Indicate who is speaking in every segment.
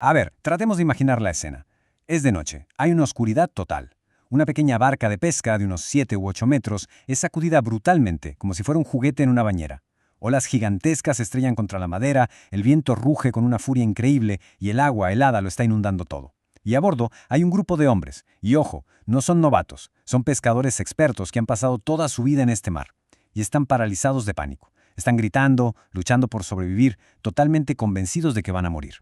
Speaker 1: A ver, tratemos de imaginar la escena. Es de noche, hay una oscuridad total. Una pequeña barca de pesca de unos 7 u 8 metros es sacudida brutalmente, como si fuera un juguete en una bañera. Olas gigantescas se estrellan contra la madera, el viento ruge con una furia increíble y el agua helada lo está inundando todo. Y a bordo hay un grupo de hombres, y ojo, no son novatos, son pescadores expertos que han pasado toda su vida en este mar. Y están paralizados de pánico. Están gritando, luchando por sobrevivir, totalmente convencidos de que van a morir.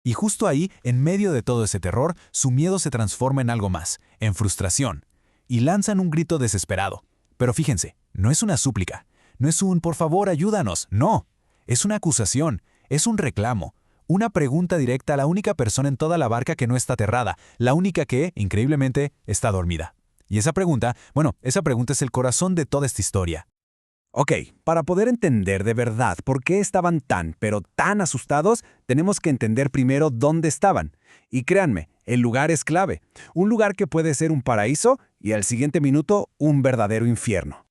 Speaker 2: Y justo ahí, en medio de todo ese terror, su miedo se transforma en algo más, en frustración. Y lanzan un grito desesperado. Pero fíjense, no es una súplica, no es un por favor ayúdanos, no. Es una acusación, es un reclamo, una pregunta directa a la única persona en toda la barca que no está aterrada, la única que, increíblemente, está dormida. Y esa pregunta es el corazón de toda esta historia.
Speaker 3: Ok, para poder entender de verdad por qué estaban pero tan asustados, tenemos que entender primero dónde estaban. Y créanme, el lugar es clave. Un lugar que puede ser un paraíso y al siguiente minuto un verdadero infierno.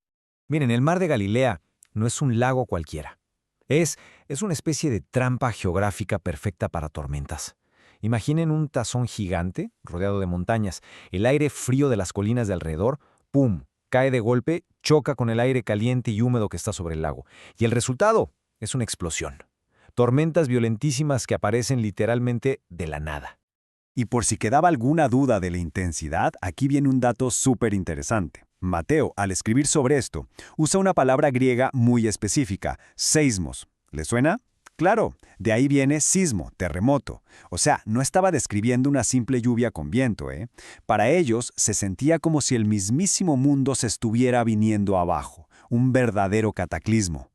Speaker 4: Miren, el mar de Galilea no es un lago cualquiera. Es una especie de trampa geográfica perfecta para tormentas. Imaginen un tazón gigante rodeado de montañas. El aire frío de las colinas de alrededor, ¡pum!, cae de golpe, choca con el aire caliente y húmedo que está sobre el lago. Y el resultado es una explosión. Tormentas violentísimas que aparecen literalmente de la nada.
Speaker 3: Y por si quedaba alguna duda de la intensidad, aquí viene un dato súper interesante. Mateo, al escribir sobre esto, usa una palabra griega muy específica, seismos. ¿Le suena? Claro, de ahí viene sismo, terremoto. O sea, no estaba describiendo una simple lluvia con viento, ¿eh? Para ellos se sentía como si el mismísimo mundo se estuviera viniendo abajo, un verdadero cataclismo.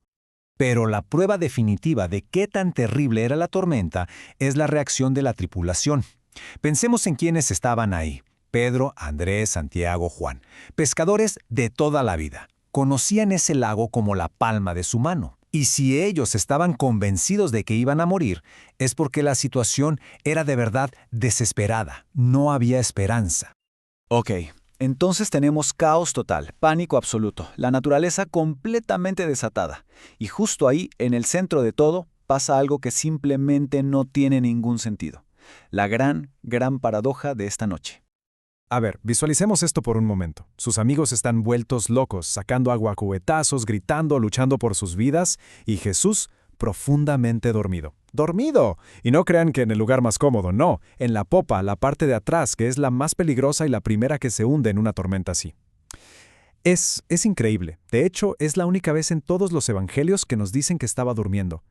Speaker 2: Pero la prueba definitiva de qué tan terrible era la tormenta es la reacción de la tripulación. Pensemos en quienes estaban ahí. Pedro, Andrés, Santiago, Juan. Pescadores de toda la vida. Conocían ese lago como la palma de su mano. Y si ellos estaban convencidos de que iban a morir, es porque la situación era de verdad desesperada. No había esperanza.
Speaker 5: Ok, entonces tenemos caos total, pánico absoluto, la naturaleza completamente desatada. Y justo ahí, en el centro de todo, pasa algo que simplemente no tiene ningún sentido. La gran paradoja de esta noche.
Speaker 6: A ver, visualicemos esto por un momento. Sus amigos están vueltos locos, sacando agua a cubetazos, gritando, luchando por sus vidas, y Jesús profundamente dormido. ¡Dormido! Y no crean que en el lugar más cómodo, no, en la popa, la parte de atrás, que es la más peligrosa y la primera que se hunde en una tormenta así. Es increíble. De hecho, es la única vez en todos los evangelios que nos dicen que estaba durmiendo.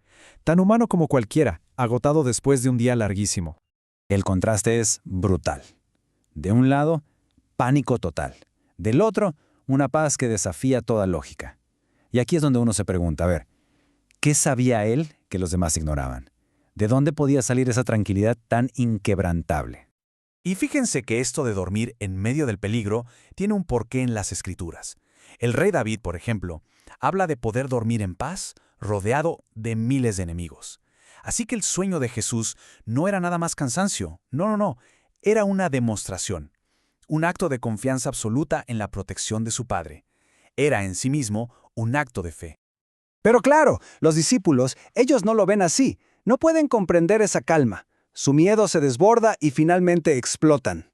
Speaker 6: Tan humano como cualquiera, agotado después de un día larguísimo.
Speaker 3: El contraste es brutal. De un lado, pánico total. Del otro, una paz que desafía toda lógica. Y aquí es donde uno se pregunta, a ver, ¿qué sabía él que los demás ignoraban? ¿De dónde podía salir esa tranquilidad tan inquebrantable?
Speaker 2: Y fíjense que esto de dormir en medio del peligro tiene un porqué en las Escrituras. El rey David, por ejemplo, habla de poder dormir en paz, rodeado de miles de enemigos. Así que el sueño de Jesús no era nada más cansancio, no, era una demostración, un acto de confianza absoluta en la protección de su Padre. Era en sí mismo un acto de fe.
Speaker 7: Pero claro, los discípulos, ellos no lo ven así, no pueden comprender esa calma. Su miedo se desborda y finalmente explotan.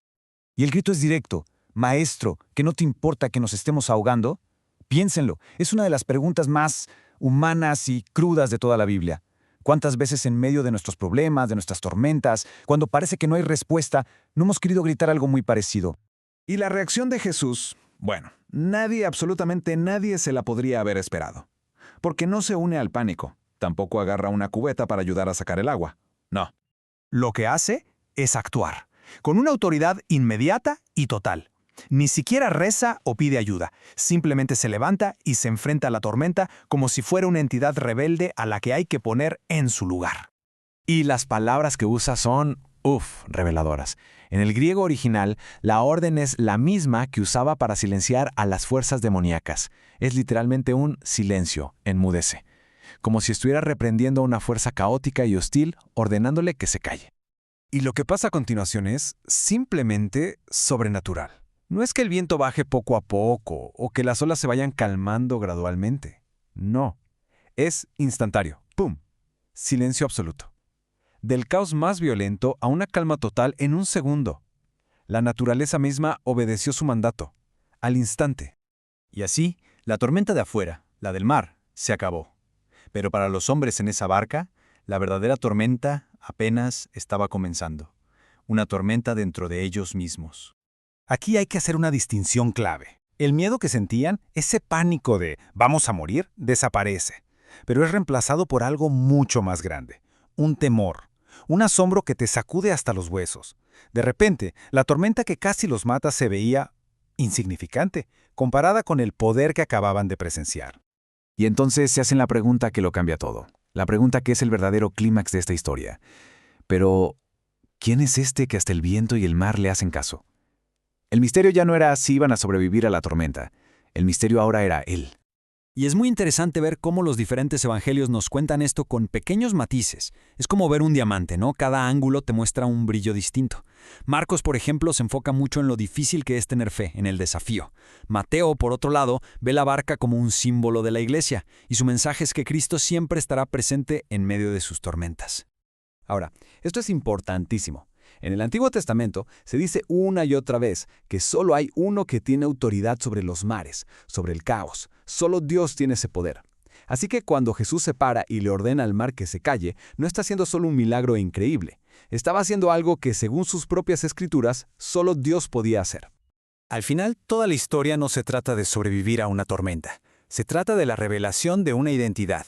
Speaker 2: Y el grito es directo. Maestro, ¿que no te importa que nos estemos ahogando? Piénsenlo, es una de las preguntas más humanas y crudas de toda la Biblia. ¿Cuántas veces en medio de nuestros problemas, de nuestras tormentas, cuando parece que no hay respuesta, no hemos querido gritar algo muy parecido?
Speaker 8: Y la reacción de Jesús, bueno, absolutamente nadie se la podría haber esperado. Porque no se une al pánico, tampoco agarra una cubeta para ayudar a sacar el agua. No.
Speaker 2: Lo que hace es actuar, con una autoridad inmediata y total. Ni siquiera reza o pide ayuda, simplemente se levanta y se enfrenta a la tormenta como si fuera una entidad rebelde a la que hay que poner en su lugar.
Speaker 4: Y las palabras que usa son, reveladoras. En el griego original, la orden es la misma que usaba para silenciar a las fuerzas demoníacas. Es literalmente un silencio, enmudece. Como si estuviera reprendiendo a una fuerza caótica y hostil, ordenándole que se calle.
Speaker 6: Y lo que pasa a continuación es simplemente sobrenatural. No es que el viento baje poco a poco o que las olas se vayan calmando gradualmente. No. Es instantáneo. ¡Pum! Silencio absoluto.
Speaker 3: del caos más violento a una calma total en un segundo. La naturaleza misma obedeció su mandato, al instante.
Speaker 2: Y así, la tormenta de afuera, la del mar, se acabó. Pero para los hombres en esa barca, la verdadera tormenta apenas estaba comenzando. Una tormenta dentro de ellos mismos.
Speaker 1: Aquí hay que hacer una distinción clave. El miedo que sentían, ese pánico de «vamos a morir», desaparece, pero es reemplazado por algo mucho más grande. Un temor, un asombro que te sacude hasta los huesos. De repente, la tormenta que casi los mata se veía insignificante, comparada con el poder que acababan de presenciar.
Speaker 2: Y entonces se hacen la pregunta que lo cambia todo. La pregunta que es el verdadero clímax de esta historia. Pero, ¿quién es este que hasta el viento y el mar le hacen caso? El misterio ya no era si iban a sobrevivir a la tormenta. El misterio ahora era él.
Speaker 9: Y es muy interesante ver cómo los diferentes evangelios nos cuentan esto con pequeños matices. Es como ver un diamante, ¿no? Cada ángulo te muestra un brillo distinto. Marcos, por ejemplo, se enfoca mucho en lo difícil que es tener fe, en el desafío. Mateo, por otro lado, ve la barca como un símbolo de la iglesia, y su mensaje es que Cristo siempre estará presente en medio de sus tormentas.
Speaker 5: Ahora, esto es importantísimo. En el Antiguo Testamento se dice una y otra vez que solo hay uno que tiene autoridad sobre los mares, sobre el caos. Solo Dios tiene ese poder. Así que cuando Jesús se para y le ordena al mar que se calle, no está haciendo solo un milagro increíble. Estaba haciendo algo que, según sus propias escrituras, solo Dios podía hacer.
Speaker 1: Al final, toda la historia no se trata de sobrevivir a una tormenta. Se trata de la revelación de una identidad.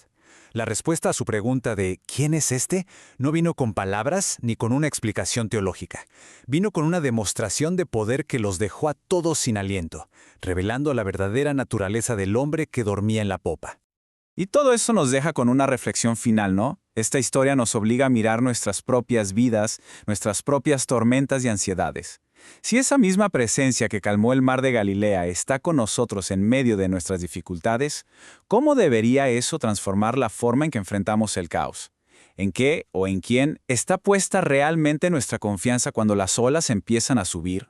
Speaker 1: La respuesta a su pregunta de ¿quién es este? No vino con palabras ni con una explicación teológica. Vino con una demostración de poder que los dejó a todos sin aliento, revelando la verdadera naturaleza del hombre que dormía en la popa.
Speaker 10: Y todo eso nos deja con una reflexión final, ¿no? Esta historia nos obliga a mirar nuestras propias vidas, nuestras propias tormentas y ansiedades. Si esa misma presencia que calmó el mar de Galilea está con nosotros en medio de nuestras dificultades, ¿cómo debería eso transformar la forma en que enfrentamos el caos? ¿En qué o en quién está puesta realmente nuestra confianza cuando las olas empiezan a subir?